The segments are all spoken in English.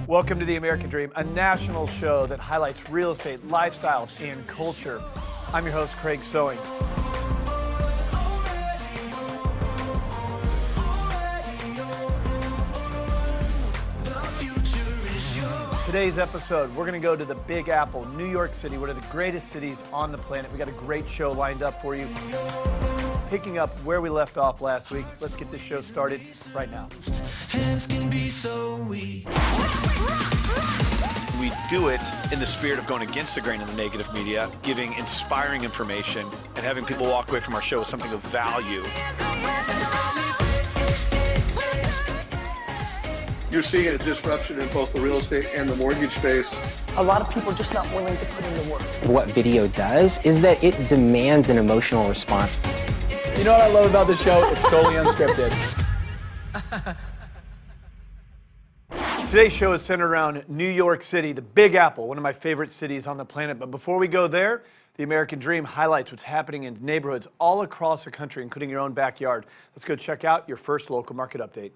Welcome to The American Dream, a national show that highlights real estate, lifestyle, and culture. I'm your host, Craig Sewing. Today's episode, we're going to go to the Big Apple, New York City, one of the greatest cities on the planet. We got a great show lined up for you. Picking up where we left off last week, let's get this show started right now. Hands can be so weak. We do it in the spirit of going against the grain of the negative media, giving inspiring information, and having people walk away from our show with something of value. You're seeing a disruption in both the real estate and the mortgage space. A lot of people are just not willing to put in the work. What video does is that it demands an emotional response. You know what I love about the show? It's totally unscripted. Today's show is centered around New York City, the Big Apple, one of my favorite cities on the planet. But before we go there, The American Dream highlights what's happening in neighborhoods all across the country, including your own backyard. Let's go check out your first local market update.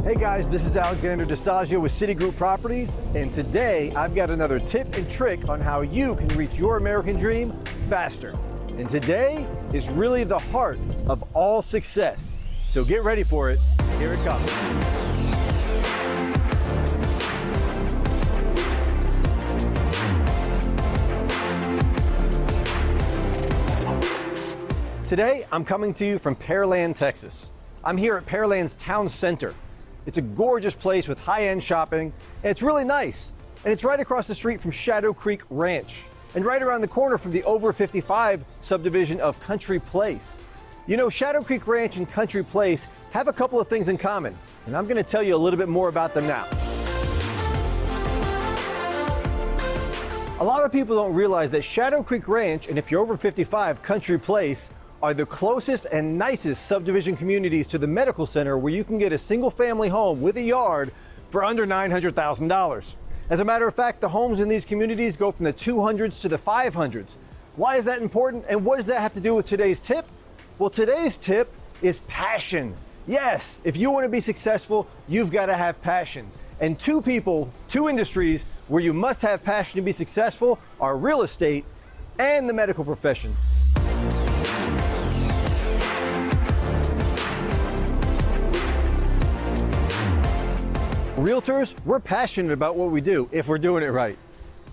Hey guys, this is Alexander DiSaggio with Citigroup Properties, and today I've got another tip and trick on how you can reach your American dream faster. And today is really the heart of all success. So get ready for it. Here it comes. Today, I'm coming to you from Pearland, Texas. I'm here at Pearland's Town Center. It's a gorgeous place with high-end shopping, and it's really nice. And it's right across the street from Shadow Creek Ranch, and right around the corner from the Over 55 subdivision of Country Place. You know, Shadow Creek Ranch and Country Place have a couple of things in common, and I'm gonna tell you a little bit more about them now. A lot of people don't realize that Shadow Creek Ranch, and if you're over 55, Country Place, are the closest and nicest subdivision communities to the medical center where you can get a single family home with a yard for under $900,000. As a matter of fact, the homes in these communities go from the 200s to the 500s. Why is that important, and what does that have to do with today's tip? Well, today's tip is passion. Yes, if you want to be successful, you've got to have passion. And two industries where you must have passion to be successful are real estate and the medical profession. Realtors, we're passionate about what we do if we're doing it right.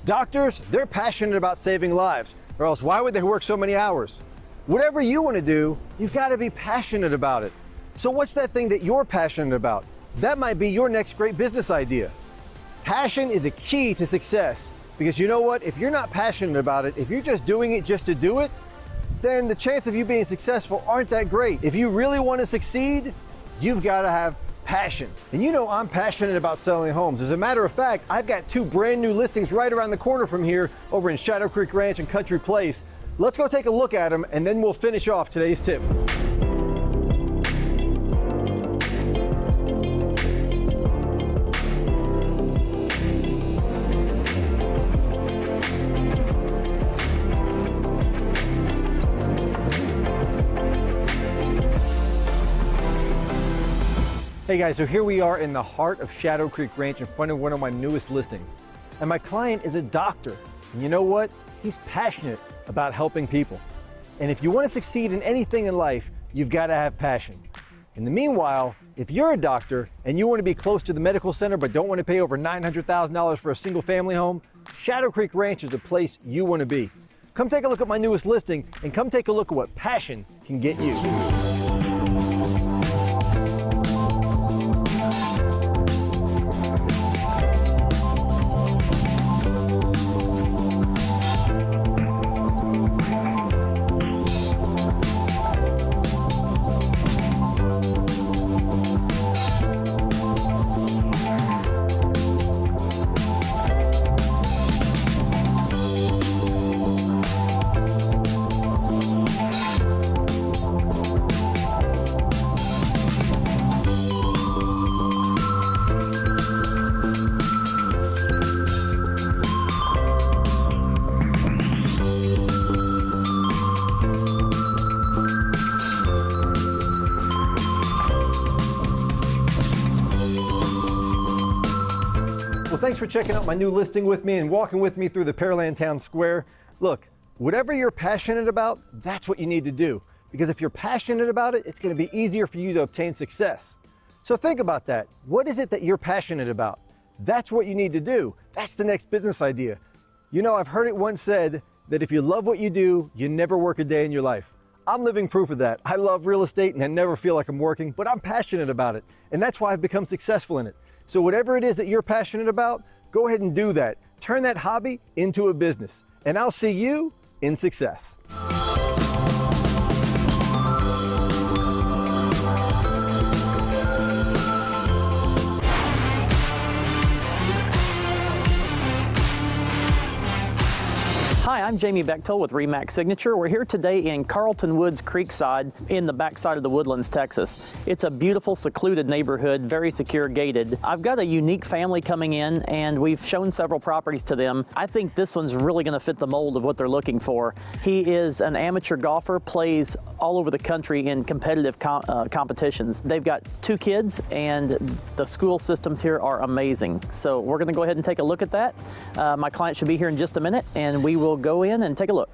Doctors, they're passionate about saving lives, or else why would they work so many hours? Whatever you want to do, you've got to be passionate about it. So what's that thing that you're passionate about? That might be your next great business idea. Passion is a key to success, because you know what? If you're not passionate about it, if you're just doing it just to do it, then the chance of you being successful aren't that great. If you really want to succeed, you've got to have passion. And you know I'm passionate about selling homes. As a matter of fact, I've got two brand new listings right around the corner from here over in Shadow Creek Ranch and Country Place. Let's go take a look at them, and then we'll finish off today's tip. Hey guys, so here we are in the heart of Shadow Creek Ranch in front of one of my newest listings. And my client is a doctor. And you know what? He's passionate about helping people. And if you want to succeed in anything in life, you've got to have passion. In the meanwhile, if you're a doctor and you want to be close to the medical center but don't want to pay over $900,000 for a single family home, Shadow Creek Ranch is the place you want to be. Come take a look at my newest listing and come take a look at what passion can get you. Well, thanks for checking out my new listing with me and walking with me through the Pearland Town Square. Look, whatever you're passionate about, that's what you need to do. Because if you're passionate about it, it's going to be easier for you to obtain success. So think about that. What is it that you're passionate about? That's what you need to do. That's the next business idea. You know, I've heard it once said that if you love what you do, you never work a day in your life. I'm living proof of that. I love real estate and I never feel like I'm working, but I'm passionate about it. And that's why I've become successful in it. So whatever it is that you're passionate about, go ahead and do that. Turn that hobby into a business. And I'll see you in success. Hi, I'm Jamie Bechtold with Remax Signature. We're here today in Carlton Woods Creekside in the backside of the Woodlands, Texas. It's a beautiful, secluded neighborhood, very secure, gated. I've got a unique family coming in and we've shown several properties to them. I think this one's really gonna fit the mold of what they're looking for. He is an amateur golfer, plays all over the country in competitive competitions. They've got 2 kids and the school systems here are amazing. So we're gonna go ahead and take a look at that. My client should be here in just a minute and we will go in and take a look.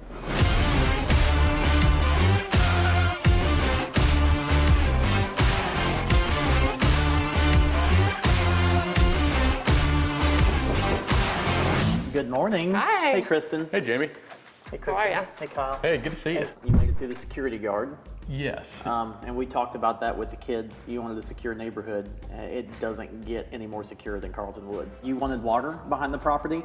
Good morning. Hi. Hey, Kristen. Hey, Jamie. Hey, Kristen. How are ya? Hey, Kyle. Hey, good to see you. You made it through the security guard. Yes. And we talked about that with the kids. You wanted a secure neighborhood. It doesn't get any more secure than Carlton Woods. You wanted water behind the property.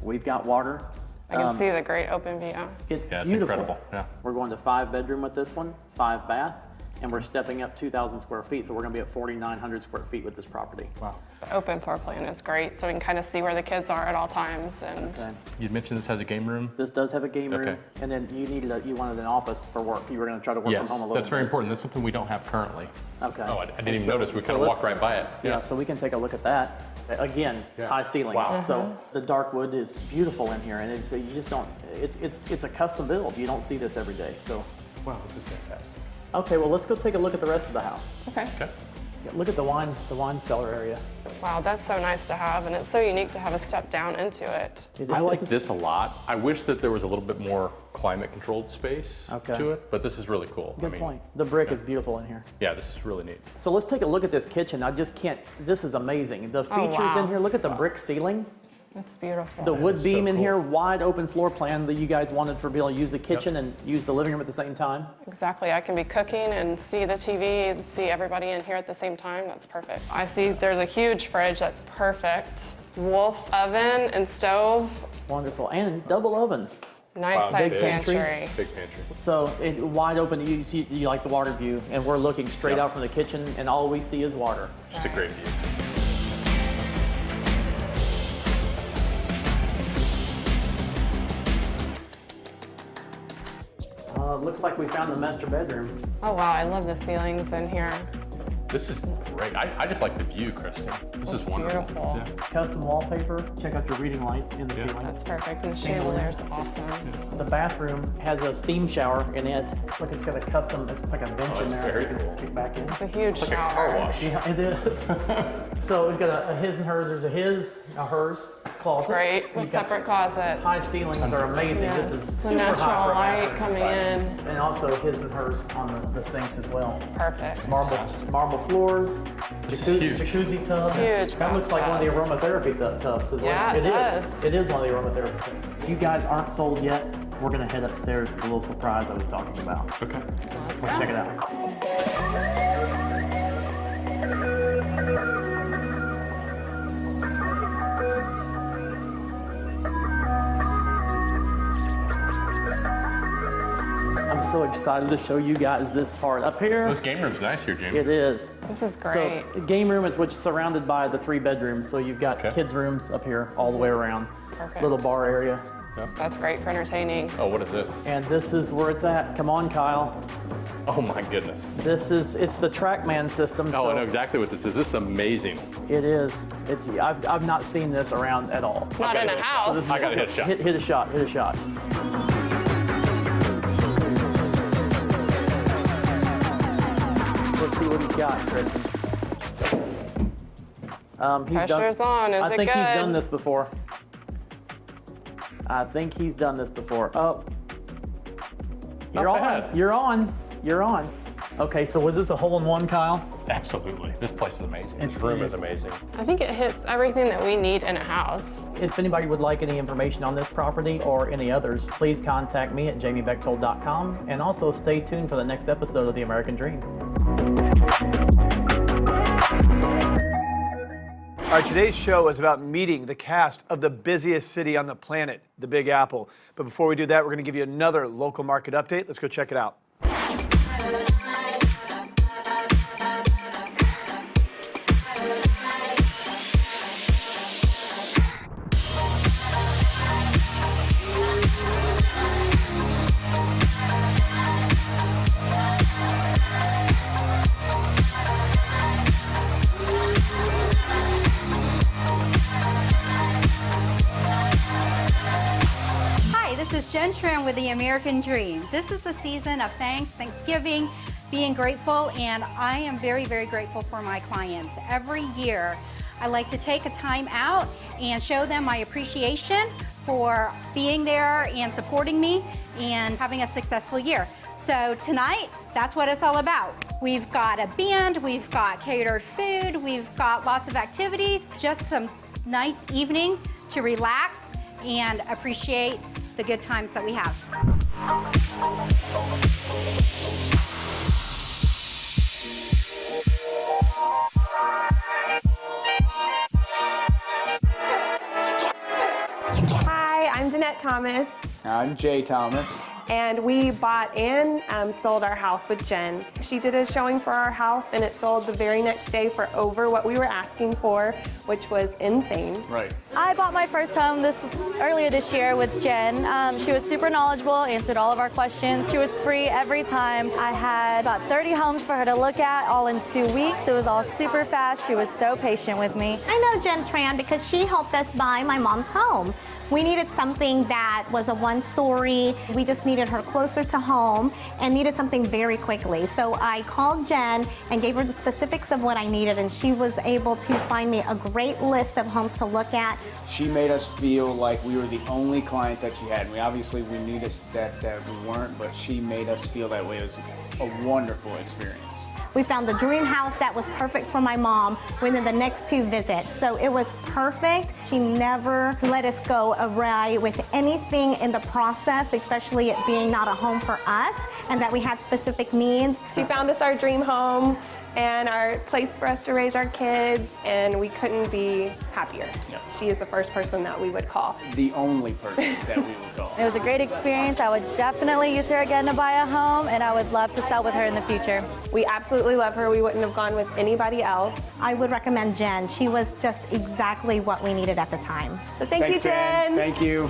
We've got water. I can see the great open view. It's Yeah, it's beautiful. incredible. Yeah. We're going to 5 bedroom with this one, 5 bath, and we're stepping up 2,000 square feet. So we're going to be at 4,900 square feet with this property. Wow. The open floor plan is great, so we can kind of see where the kids are at all times. And Okay. You mentioned this has a game room. This does have a game room, Okay. and then you wanted an office for work. You were going to try to work from Yes, home a little that's very bit. important. That's something we don't have currently. Okay. Oh, I didn't And even so- notice. We so kind of let's- walked right by it. Yeah, so we can take a look at that. Again, Yeah. high ceilings. Wow. So the dark wood is beautiful in here, and it's, you just don't. It's a custom build. You don't see this every day. So, Wow, this is fantastic. okay, well let's go take a look at the rest of the house. okay. Okay. Yeah, look at the wine cellar area. Wow, that's so nice to have, and it's so unique to have a step down into it. I like this a lot. I wish that there was a little bit more climate-controlled space Okay. to it, but this is really cool. Good point. The brick is beautiful in here. Yeah, this is really neat. So let's take a look at this kitchen. I just can't. This is amazing. The features wow. in here. Look at the brick ceiling. It's beautiful. The wood is beam so in cool. here, wide open floor plan that you guys wanted for being able to use the kitchen and use the living room at the same time. Exactly. I can be cooking and see the TV and see everybody in here at the same time. That's perfect. I see there's a huge fridge. That's perfect. Wolf oven and stove. Wonderful. And double oven. Nice Wow, size big pantry. Big pantry. So wide open, you see, you like the water view, and we're looking straight Yeah. out from the kitchen, and all we see is water. Just a great view. Looks like we found the master bedroom. Oh wow, I love the ceilings in here. This is great. I just like the view, Kristen. This is wonderful. beautiful. Yeah. Custom wallpaper. Check out your reading lights in the ceiling. That's perfect. And the chandelier's awesome. The bathroom has a steam shower in it. Look, it's got a custom. It's like a bench in that's there. very you can cool. kick back in. It's a huge Like a shower. car wash. Yeah, it is. So we've got a his and hers. There's a his, a hers closet. Great, with You've got separate closets. high ceilings are amazing. Yes, This is the super natural hot for a light bathroom. coming in. And also his and hers on the sinks as well. Perfect. Marble floors, This is huge. jacuzzi tub. Huge That looks like one of the aromatherapy tubs as well. Yeah, it does. It is one of the aromatherapy tubs. If you guys aren't sold yet, we're gonna head upstairs for the little surprise I was talking about. Okay. Let's check it out. I'm so excited to show you guys this part up here. This game room's nice here, Jamie. It is. This is great. So game room is which is surrounded by the 3 bedrooms. So you've got Okay. kids' rooms up here all the way around. Perfect. Little bar area. That's great for entertaining. Oh, what is this? And this is where it's at. Come on, Kyle. Oh my goodness. It's the TrackMan system. Oh, so I know exactly what this is. This is amazing. It is. I've not seen this around at all. Not in a house. I gotta hit a shot. Hit a shot. Hit a shot. Let's see what he's got, Kristen. Pressure's on. Is I it think good? he's done this before. I think he's done this before. Oh. You're Not on. bad. You're on. You're on. Okay, so was this a hole-in-one, Kyle? Absolutely. This place is amazing. This It room is. is amazing. I think it hits everything that we need in a house. If anybody would like any information on this property or any others, please contact me at jamiebechtold.com, and also stay tuned for the next episode of The American Dream. All right, today's show is about meeting the cast of the busiest city on the planet, the Big Apple. But before we do that, we're going to give you another local market update. Let's go check it out. This is Tran with the American Dream. This is the season of Thanksgiving, being grateful, and I am very, very grateful for my clients. Every year, I like to take a time out and show them my appreciation for being there and supporting me and having a successful year. So tonight, that's what it's all about. We've got a band, we've got catered food, we've got lots of activities, just some nice evening to relax and appreciate the good times that we have. Hi, I'm Jeanette Thomas. I'm Jay Thomas. And we bought and sold our house with Jen. She did a showing for our house and it sold the very next day for over what we were asking for, which was insane. Right. I bought my first home earlier this year with Jen. She was super knowledgeable, answered all of our questions. She was free every time. I had about 30 homes for her to look at all in 2 weeks. It was all super fast. She was so patient with me. I know Jen Tran because she helped us buy my mom's home. We needed something that was a one-story. We just needed her closer to home and needed something very quickly. So I called Jen and gave her the specifics of what I needed, and she was able to find me a great list of homes to look at. She made us feel like we were the only client that she had. We knew that we weren't, but she made us feel that way. It was a wonderful experience. We found the dream house that was perfect for my mom within the next 2 visits. So it was perfect. She never let us go awry with anything in the process, especially it being not a home for us and that we had specific needs. She found us our dream home and our place for us to raise our kids, and we couldn't be happier. Yep. She is the first person that we would call. The only person that we would call. It was a great experience. I would definitely use her again to buy a home, and I would love to sell with her in the future. We absolutely love her. We wouldn't have gone with anybody else. I would recommend Jen. She was just exactly what we needed at the time. So thank you, Jen. Thank you.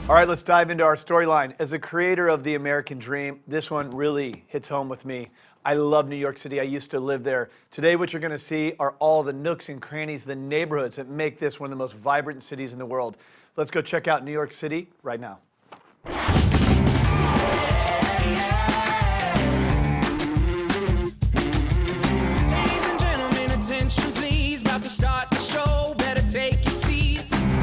All right, let's dive into our storyline. As a creator of The American Dream, this one really hits home with me. I love New York City. I used to live there. Today, what you're going to see are all the nooks and crannies, the neighborhoods that make this one of the most vibrant cities in the world. Let's go check out New York City right now. Ladies and gentlemen, attention please. About to start the show. Better take your seats.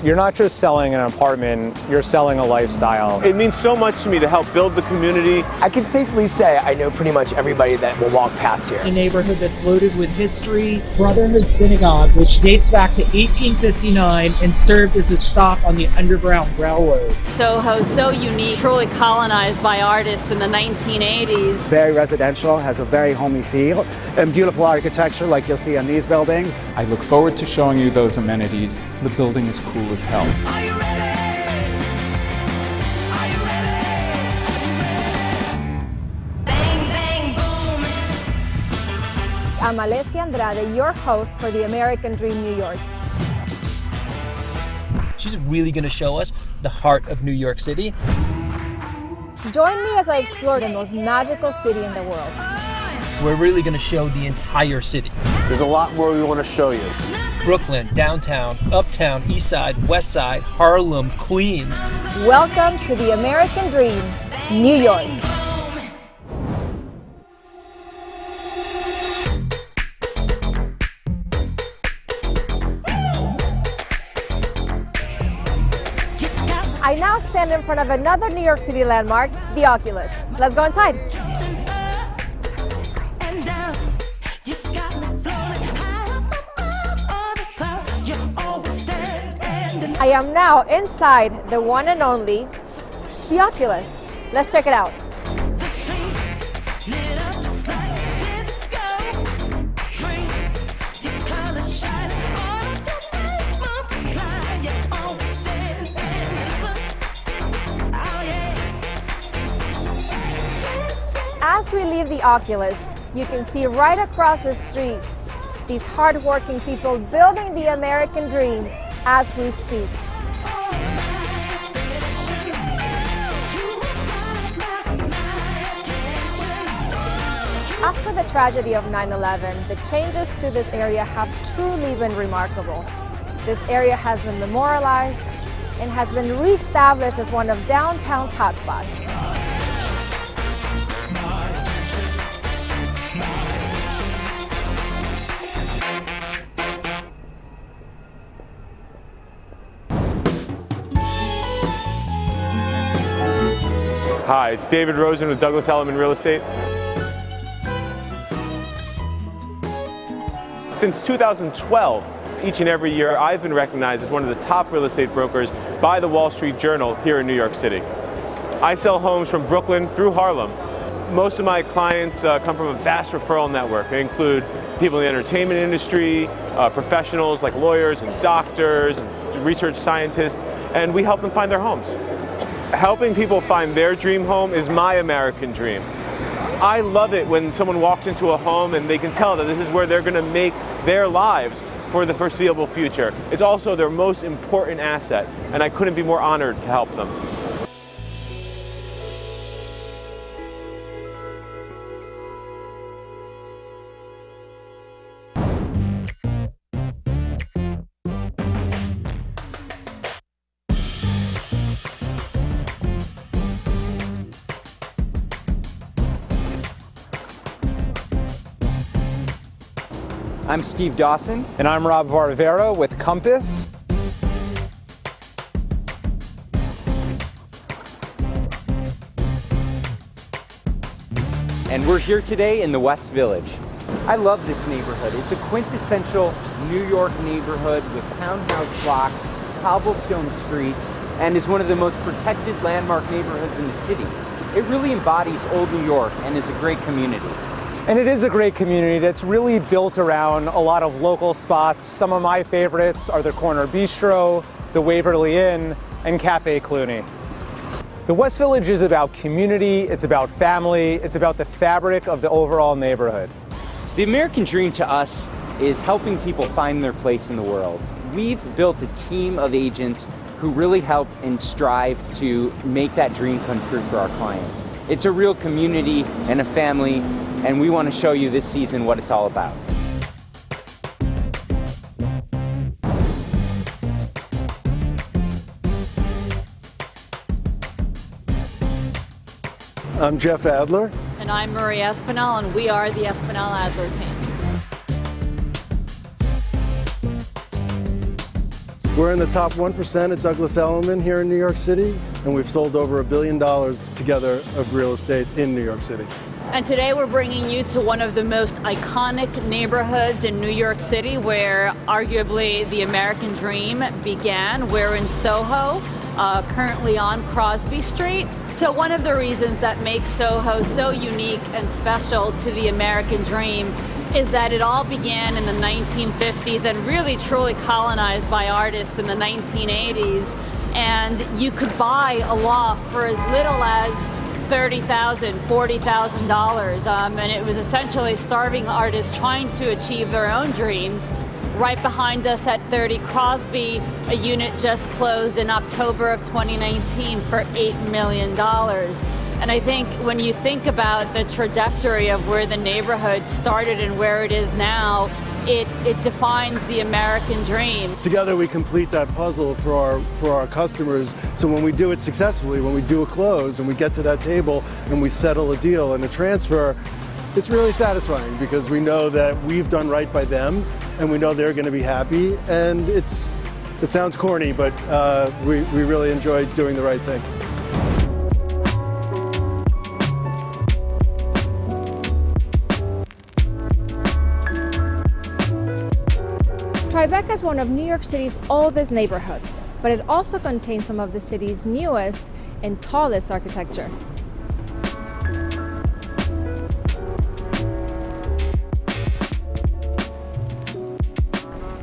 You're not just selling an apartment, you're selling a lifestyle. It means so much to me to help build the community. I can safely say I know pretty much everybody that will walk past here. A neighborhood that's loaded with history. Brotherhood Synagogue, which dates back to 1859 and served as a stop on the Underground Railroad. Soho, so unique, truly colonized by artists in the 1980s. Very residential, has a very homey feel, and beautiful architecture like you'll see on these buildings. I look forward to showing you those amenities. The building is cool as hell. I'm Alessia Andrade, your host for the American Dream New York. She's really going to show us the heart of New York City. Join me as I explore the most magical city in the world. We're really going to show the entire city. There's a lot more we want to show you. Brooklyn, downtown, uptown, east side, west side, Harlem, Queens. Welcome to the American Dream, New York. I now stand in front of another New York City landmark, the Oculus. Let's go inside. I am now inside the one and only, the Oculus. Let's check it out. As we leave the Oculus, you can see right across the street these hardworking people building the American dream as we speak. After the tragedy of 9/11, the changes to this area have truly been remarkable. This area has been memorialized and has been reestablished as one of downtown's hotspots. Hi, it's David Rosen with Douglas Elliman Real Estate. Since 2012, each and every year, I've been recognized as one of the top real estate brokers by the Wall Street Journal here in New York City. I sell homes from Brooklyn through Harlem. Most of my clients come from a vast referral network. They include people in the entertainment industry, professionals like lawyers and doctors, and research scientists, and we help them find their homes. Helping people find their dream home is my American dream. I love it when someone walks into a home and they can tell that this is where they're going to make their lives for the foreseeable future. It's also their most important asset, and I couldn't be more honored to help them. I'm Steve Dawson. And I'm Rob Varvero with Compass. And we're here today in the West Village. I love this neighborhood. It's a quintessential New York neighborhood with townhouse blocks, cobblestone streets, and is one of the most protected landmark neighborhoods in the city. It really embodies old New York and is a great community. And it is a great community that's really built around a lot of local spots. Some of my favorites are the Corner Bistro, the Waverly Inn, and Cafe Cluny. The West Village is about community, it's about family, it's about the fabric of the overall neighborhood. The American dream to us is helping people find their place in the world. We've built a team of agents who really help and strive to make that dream come true for our clients. It's a real community and a family, and we want to show you this season what it's all about. I'm Jeff Adler. And I'm Marie Espinal, and we are the Espinal Adler team. We're in the top 1% at Douglas Elliman here in New York City, and we've sold over $1 billion together of real estate in New York City. And today we're bringing you to one of the most iconic neighborhoods in New York City, where arguably the American dream began. We're in Soho, currently on Crosby Street. So one of the reasons that makes Soho so unique and special to the American dream is that it all began in the 1950s and really truly colonized by artists in the 1980s. And you could buy a loft for as little as $30,000, $40,000, and it was essentially starving artists trying to achieve their own dreams. Right behind us at 30 Crosby, a unit just closed in October of 2019 for $8 million. And I think when you think about the trajectory of where the neighborhood started and where it is now, it defines the American dream. Together we complete that puzzle for our customers, so when we do it successfully, when we do a close and we get to that table and we settle a deal and a transfer, it's really satisfying because we know that we've done right by them and we know they're going to be happy, and it sounds corny, but we really enjoy doing the right thing. Tribeca is one of New York City's oldest neighborhoods, but it also contains some of the city's newest and tallest architecture.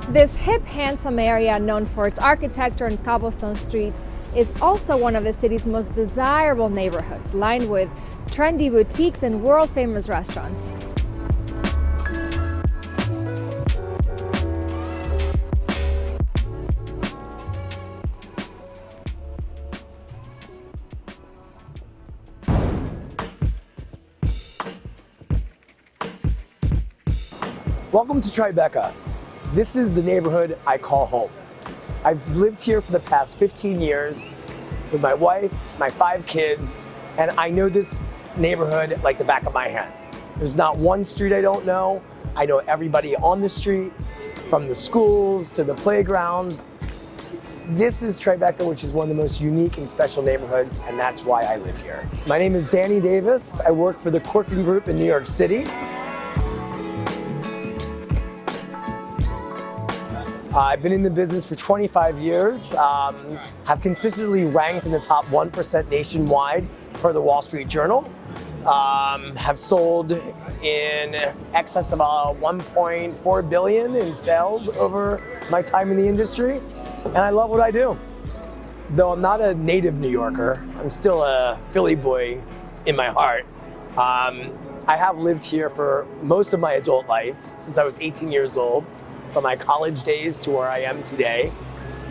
This hip, handsome area known for its architecture and cobblestone streets is also one of the city's most desirable neighborhoods, lined with trendy boutiques and world-famous restaurants. Welcome to Tribeca. This is the neighborhood I call home. I've lived here for the past 15 years with my wife, my 5 kids, and I know this neighborhood like the back of my hand. There's not one street I don't know. I know everybody on the street, from the schools to the playgrounds. This is Tribeca, which is one of the most unique and special neighborhoods, and that's why I live here. My name is Danny Davis. I work for the Corcoran Group in New York City. I've been in the business for 25 years, have consistently ranked in the top 1% nationwide per the Wall Street Journal, have sold in excess of $1.4 billion in sales over my time in the industry, and I love what I do. Though I'm not a native New Yorker, I'm still a Philly boy in my heart. I have lived here for most of my adult life, since I was 18 years old. From my college days to where I am today.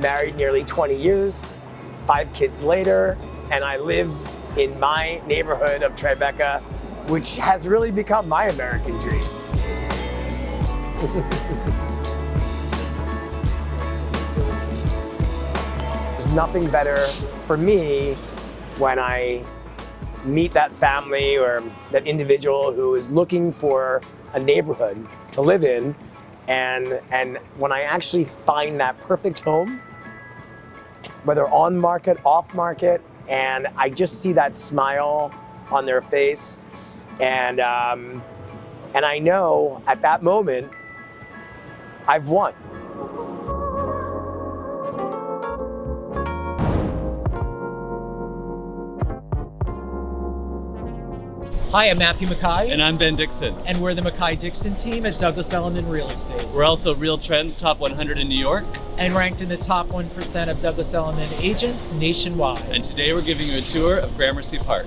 Married nearly 20 years, 5 kids later, and I live in my neighborhood of Tribeca, which has really become my American dream. There's nothing better for me when I meet that family or that individual who is looking for a neighborhood to live in. And when I actually find that perfect home, whether on market, off market, and I just see that smile on their face, and I know at that moment, I've won. Hi, I'm Matthew Mackay. And I'm Ben Dixon. And we're the Mackay-Dixon team at Douglas Elliman Real Estate. We're also Real Trends Top 100 in New York. And ranked in the top 1% of Douglas Elliman agents nationwide. And today we're giving you a tour of Gramercy Park.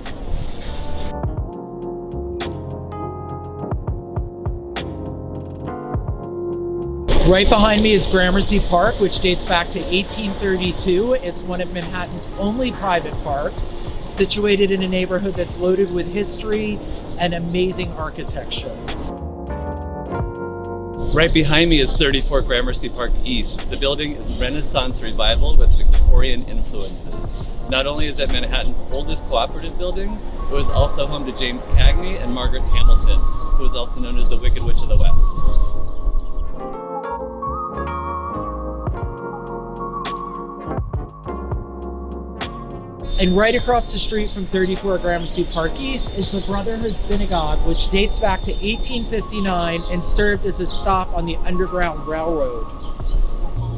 Right behind me is Gramercy Park, which dates back to 1832. It's one of Manhattan's only private parks, situated in a neighborhood that's loaded with history and amazing architecture. Right behind me is 34 Gramercy Park East. The building is Renaissance revival with Victorian influences. Not only is it Manhattan's oldest cooperative building, it was also home to James Cagney and Margaret Hamilton, who was also known as the Wicked Witch of the West. And right across the street from 34 Gramercy Park East is the Brotherhood Synagogue, which dates back to 1859 and served as a stop on the Underground Railroad.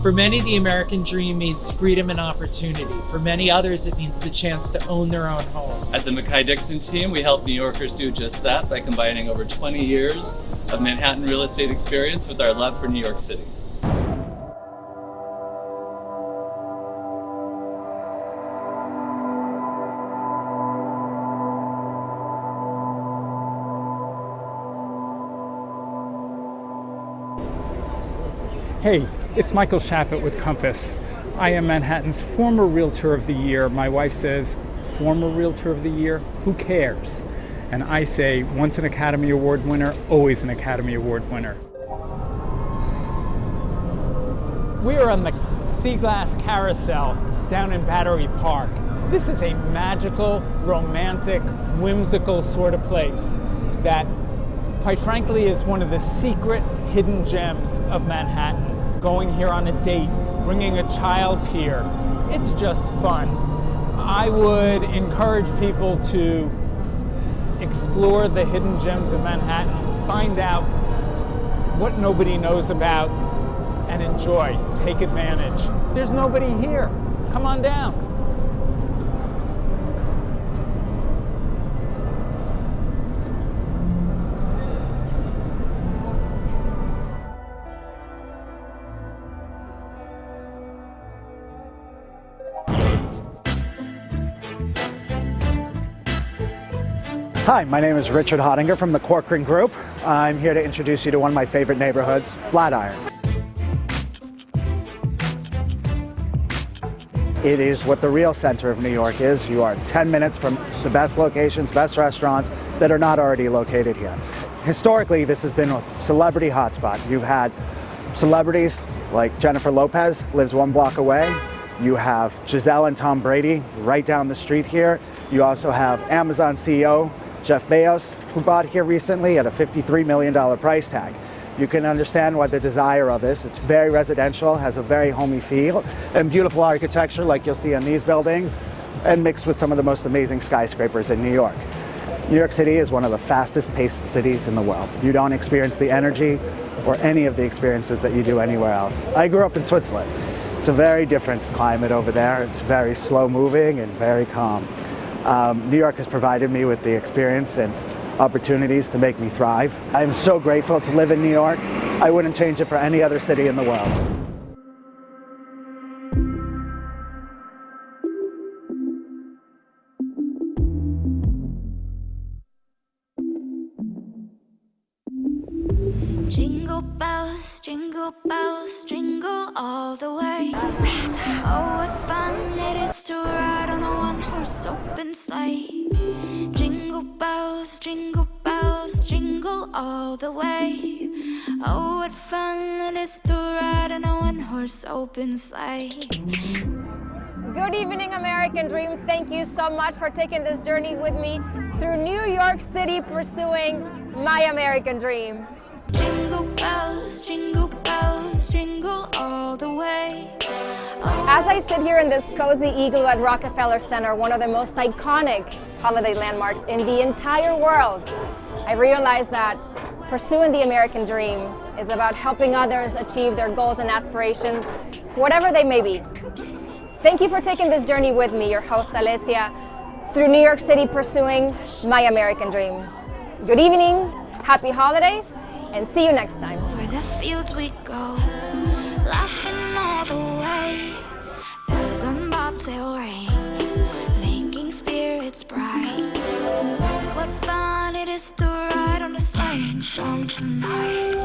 For many, the American dream means freedom and opportunity. For many others, it means the chance to own their own home. At the Mackay-Dixon team, we help New Yorkers do just that by combining over 20 years of Manhattan real estate experience with our love for New York City. Hey, it's Michael Shappett with Compass. I am Manhattan's former Realtor of the Year. My wife says, former Realtor of the Year? Who cares? And I say, once an Academy Award winner, always an Academy Award winner. We are on the Sea Glass Carousel down in Battery Park. This is a magical, romantic, whimsical sort of place that, quite frankly, is one of the secret hidden gems of Manhattan. Going here on a date, bringing a child here, it's just fun. I would encourage people to explore the hidden gems of Manhattan, find out what nobody knows about, and enjoy, take advantage. There's nobody here. Come on down. Hi, my name is Richard Hottinger from the Corcoran Group. I'm here to introduce you to one of my favorite neighborhoods, Flatiron. It is what the real center of New York is. You are 10 minutes from the best locations, best restaurants that are not already located here. Historically, this has been a celebrity hotspot. You've had celebrities like Jennifer Lopez, lives 1 block away. You have Giselle and Tom Brady right down the street here. You also have Amazon CEO Jeff Bezos, who bought here recently at a $53 million price tag. You can understand why the desire of this. It's very residential, has a very homey feel, and beautiful architecture like you'll see on these buildings, and mixed with some of the most amazing skyscrapers in New York. New York City is one of the fastest paced cities in the world. You don't experience the energy or any of the experiences that you do anywhere else. I grew up in Switzerland. It's a very different climate over there. It's very slow moving and very calm. New York has provided me with the experience and opportunities to make me thrive. I'm so grateful to live in New York. I wouldn't change it for any other city in the world. Jingle bells, jingle all the way. Oh, what fun it is to ride on a one-horse open sleigh. Jingle bells, jingle all the way. Oh, what fun it is to ride on a one-horse open sleigh. Good evening, American Dream. Thank you so much for taking this journey with me through New York City, pursuing my American dream. Jingle bells, jingle all the way. As I sit here in this cozy igloo at Rockefeller Center, one of the most iconic holiday landmarks in the entire world, I realize that pursuing the American dream is about helping others achieve their goals and aspirations, whatever they may be. Thank you for taking this journey with me, your host Alessia, through New York City, pursuing my American dream. Good evening, happy holidays, and see you next time. Over the fields we go, laughing all the way. Bells on bobtail ring, making spirits bright. What fun it is to ride on a sleighing song tonight.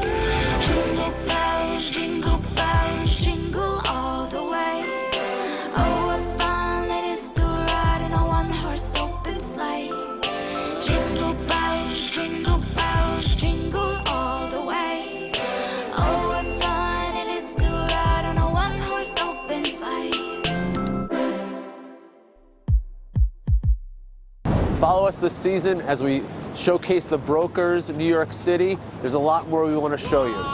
Jingle bells, jingle all the way. Oh, what fun it is to ride in a one-horse open sleigh. Jingle bells, jingle all the way. Oh, what fun it is to ride on a one-horse open sleigh. Follow us this season as we showcase the brokers in New York City. There's a lot more we want to show you.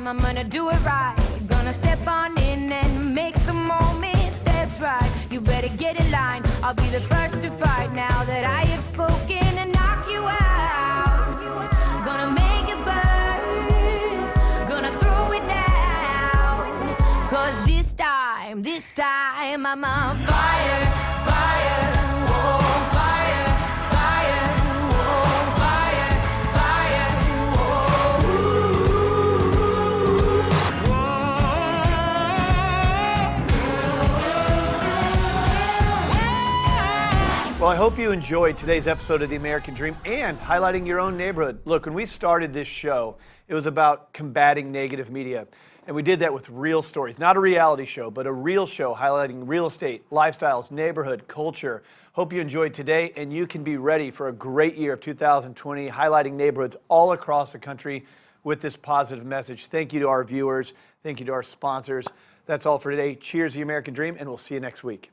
time, I'm gonna do it right. Gonna step on in and make the moment. That's right, you better get in line. I'll be the first to fight now that I have spoken and knock you out. Gonna make it burn, gonna throw it down. Cause this time I'm on fire, fire, oh, fire, fire, oh, fire, fire, Well, I hope you enjoyed today's episode of The American Dream and highlighting your own neighborhood. Look, when we started this show, it was about combating negative media. And we did that with real stories, not a reality show, but a real show highlighting real estate, lifestyles, neighborhood, culture. Hope you enjoyed today and you can be ready for a great year of 2020, highlighting neighborhoods all across the country with this positive message. Thank you to our viewers. Thank you to our sponsors. That's all for today. Cheers, The American Dream, and we'll see you next week.